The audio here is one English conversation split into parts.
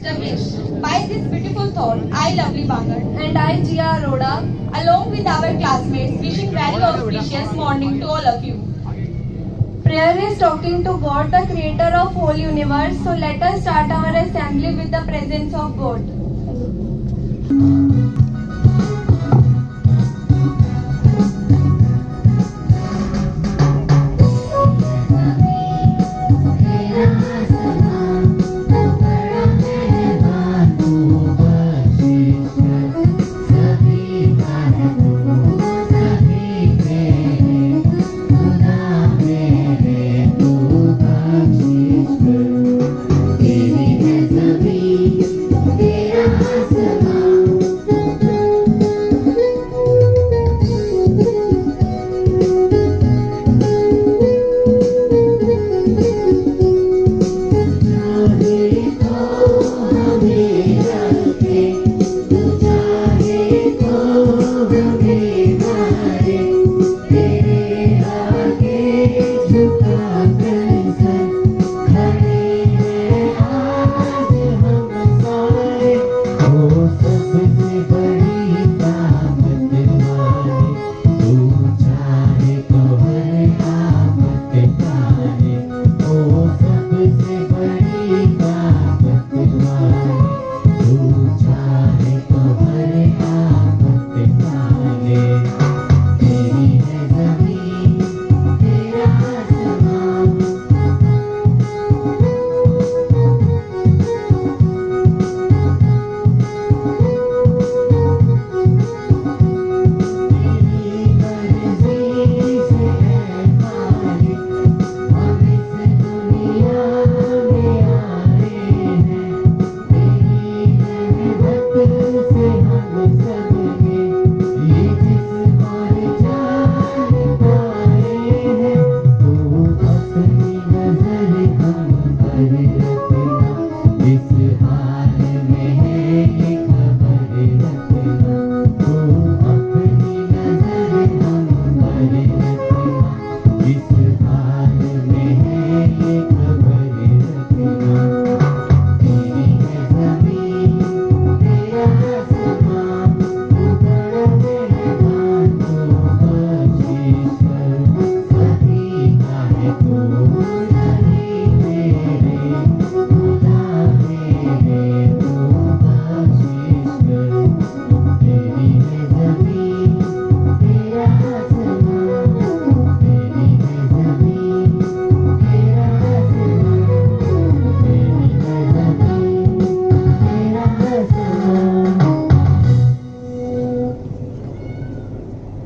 established. By this beautiful thought, I, Lovely Bangar, and I, Jia Arora, along with our classmates, wishing very auspicious morning to all of you. Prayer is talking to God, the creator of whole universe. So let us start our assembly with the presence of God.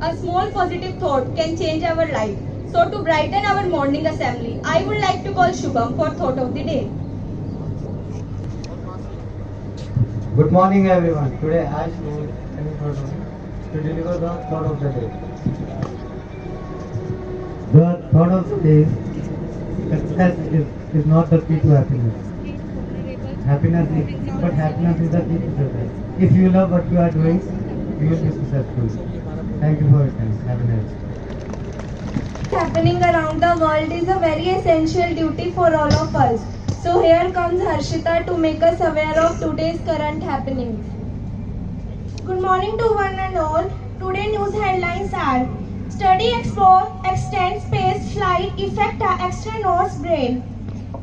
A small positive thought can change our life. So to brighten our morning assembly, I would like to call Shubham for thought of the day. Good morning everyone. Today I should to deliver the thought of the day. The thought of the day success is not the key to happiness. Happiness is the key to success. If you love what you are doing, you will be successful. Thank you for your time. Have a nice day. Happening around the world is a very essential duty for all of us. So here comes Harshita to make us aware of today's current happenings. Good morning to one and all. Today news headlines are: Study explore extend space flight affect astronauts' brain.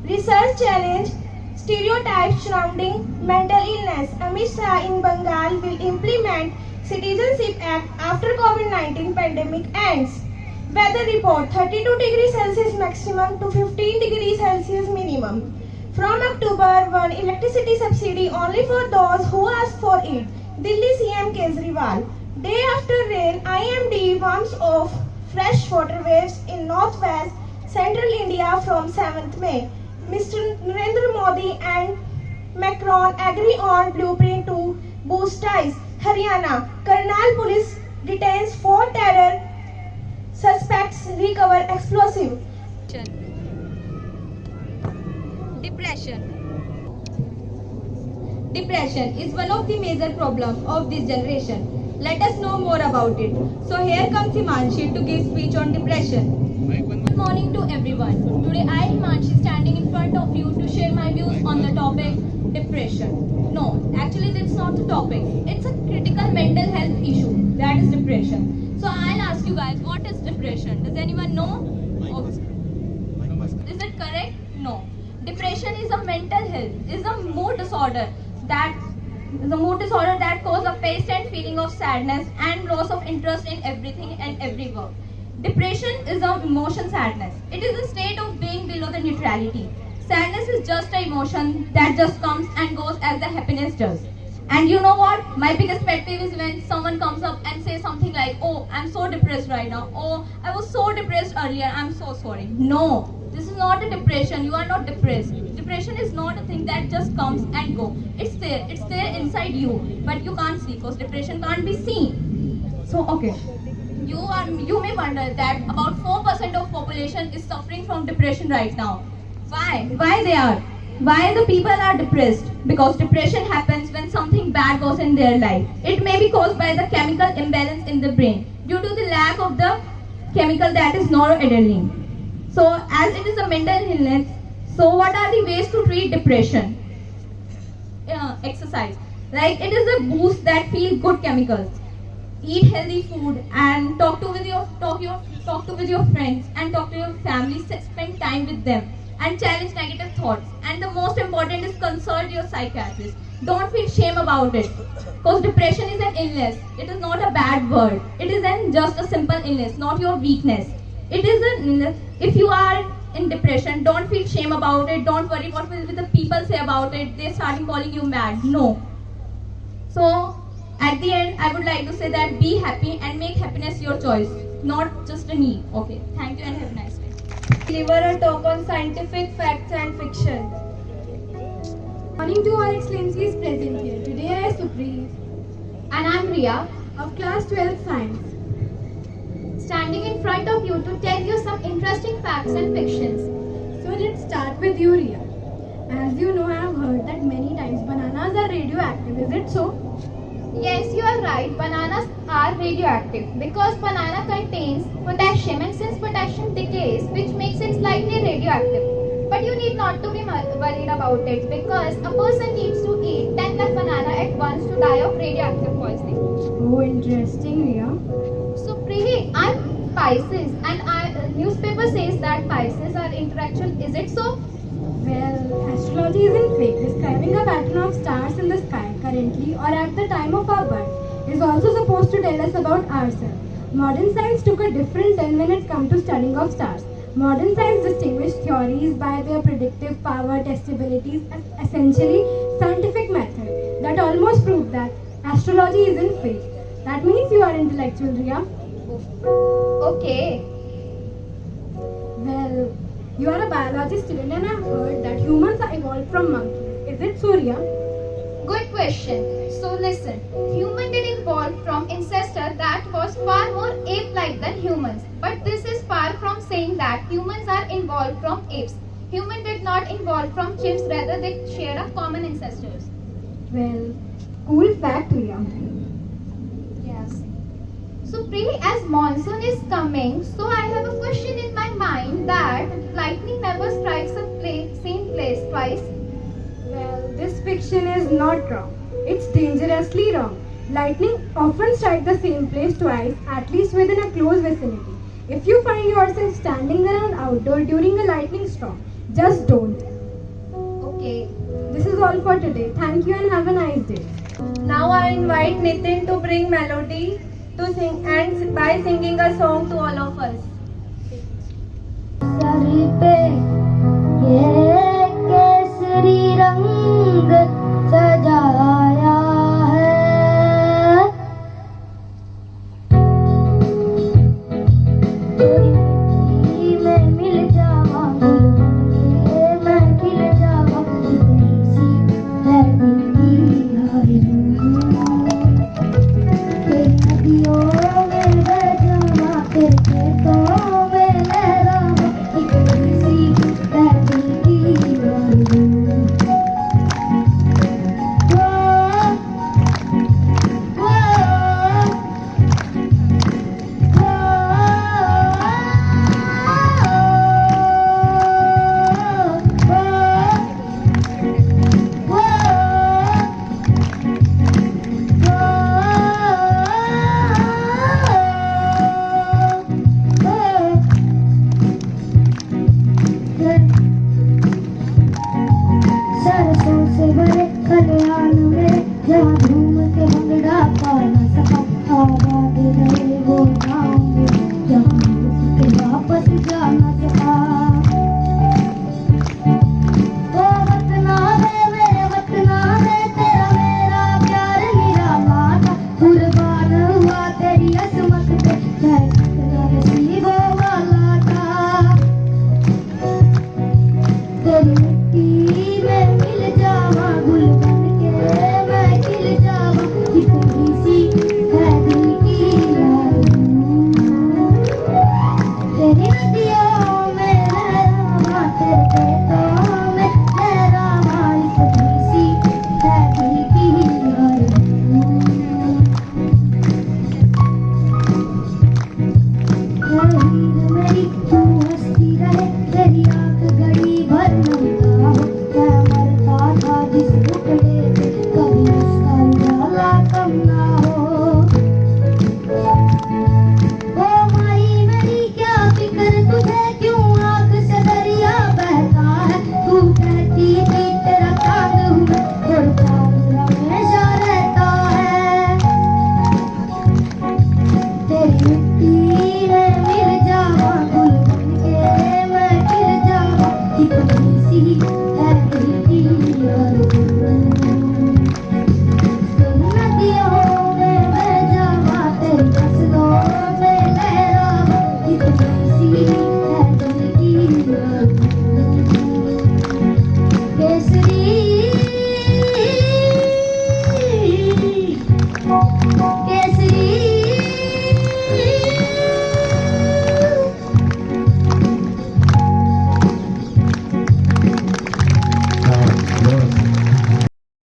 Research challenge stereotypes surrounding mental illness. Amit Shah in Bengal will implement Citizenship Act after COVID-19 pandemic ends. Weather report: 32 degrees Celsius maximum to 15 degrees Celsius minimum. From October 1, electricity subsidy only for those who ask for it. Delhi CM Kejriwal. Day after rain, IMD warns of fresh water waves in northwest central India from 7th May. Mr. Narendra Modi and Macron agree on blueprint to boost ties. Haryana. Karnal police detains 4 terror suspects, recover explosive. Depression is one of the major problems of this generation. Let us know more about it. So here comes Himanshi to give speech on depression. Good morning to everyone. Today I, Himanshi, standing in front of you to share my views on the topic depression. No, actually that's not the topic. It's a critical mental health issue. That is depression. So I'll ask you guys, what is depression? Does anyone know? Oh. Is it correct? No. Depression is a mental health, is a mood disorder that causes a persistent feeling of sadness and loss of interest in everything and every work. Depression is an emotion sadness. It is a state of being below the neutrality. Sadness is just an emotion that just comes and goes as the happiness does. And you know what? My biggest pet peeve is when someone comes up and says something like, oh, I'm so depressed right now. Oh, I was so depressed earlier. I'm so sorry. No, this is not a depression. You are not depressed. Depression is not a thing that just comes and goes. It's there. It's there inside you. But you can't see because depression can't be seen. So, okay. You may wonder that about 4% of population is suffering from depression right now. Why? Why they are? Why the people are depressed? Because depression happens when something bad goes in their life. It may be caused by the chemical imbalance in the brain due to the lack of the chemical that is noradrenaline. So as it is a mental illness, so what are the ways to treat depression? Exercise. Like it is a boost that feel good chemicals. Eat healthy food and talk to with your friends and talk to your family. Spend time with them and challenge negative thoughts. And the most important is consult your psychiatrist. Don't feel shame about it. Because depression is an illness. It is not a bad word. It is just a simple illness, not your weakness. It is an illness. If you are in depression, don't feel shame about it. Don't worry what will the people say about it. They're starting calling you mad. No. So, at the end, I would like to say that be happy and make happiness your choice, not just a need. Okay. Thank you and have a nice day. Deliver a talk on scientific facts and fiction. Morning to all excellencies present here. Today I am Supreet and I am Ria of class 12 science, standing in front of you to tell you some interesting facts and fictions. So let's start with you, Ria. As you know, I have heard that many times bananas are radioactive. Is it so? Yes, you are right. Bananas are radioactive because banana contains potassium, and since potassium decays, which makes it slightly radioactive. But you need not to be worried about it because a person needs to eat 10 lakh banana at once to die of radioactive poisoning. Oh, interesting, Ria. So, Prihi, I'm Pisces, and newspaper says that Pisces are intellectual. Is it so? Well, astrology isn't fake. Describing a pattern of stars in the sky currently or at the time of our birth is also supposed to tell us about ourselves. Modern science took a different turn when it comes to studying of stars. Modern science distinguished theories by their predictive power, testabilities, essentially scientific method that almost proved that astrology isn't fake. That means you are intellectual, Ria. Okay. Well, you are a biology student and I've heard that humans are evolved from monkeys. Is it so, Ria? Good question. So listen, human did evolve from ancestor that was far more ape-like than humans. But this is far from saying that humans are evolved from apes. Human did not evolve from chimps, rather they share a common ancestors. Well, cool fact, Ria. Yes. So Prihi, as monsoon is coming, so I have a question in my mind that lightning never strikes the same place twice. Well, this fiction is not wrong. It's dangerously wrong. Lightning often strikes the same place twice, at least within a close vicinity. If you find yourself standing around outdoor during a lightning storm, just don't. Okay. This is all for today. Thank you and have a nice day. Now I invite Nitin to bring melody to sing and by singing a song to all of us. Sorry, babe. Yeah.